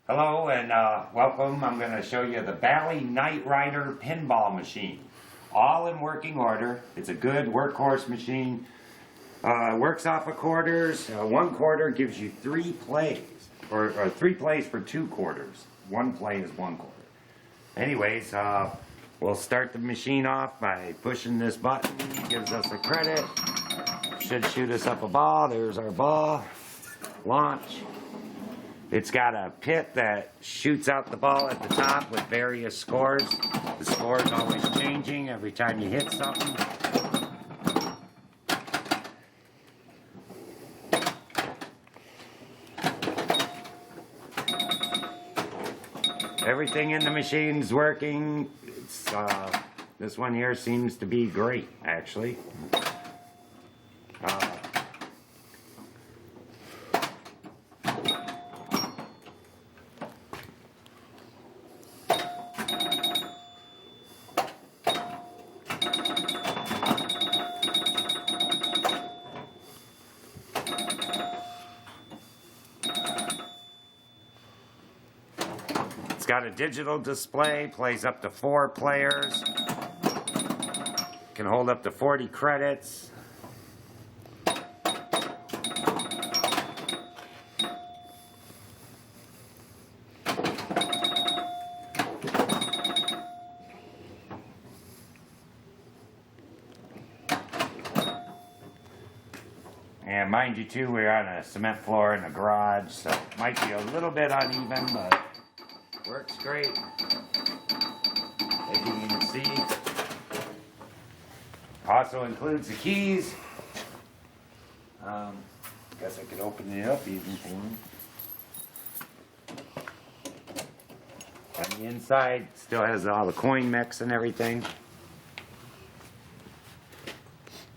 Hello and welcome. I'm going to show you the Bally Night Rider pinball machine. All in working order. It's a good workhorse machine. Works off of quarters. 1 quarter gives you 3 plays. Or 3 plays for 2 quarters. 1 play is 1 quarter. Anyways, we'll start the machine off by pushing this button. Gives us a credit. Should shoot us up a ball. There's our ball. Launch. It's got a pit that shoots out the ball at the top with various scores. The score is always changing every time you hit something. Everything in the machine's working. This one here seems to be great, actually. It's got a digital display, plays up to 4 players, can hold up to 40 credits. And mind you too, we're on a cement floor in a garage, so it might be a little bit uneven, but works great. As you can see, also includes the keys. Guess I could open it up easy for me. On the inside, still has all the coin mix and everything.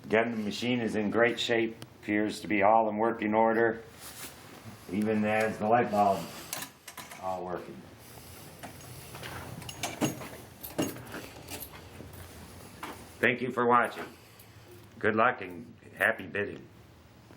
Again, the machine is in great shape. Appears to be all in working order. Even as the light bulb all working. Thank you for watching. Good luck and happy bidding.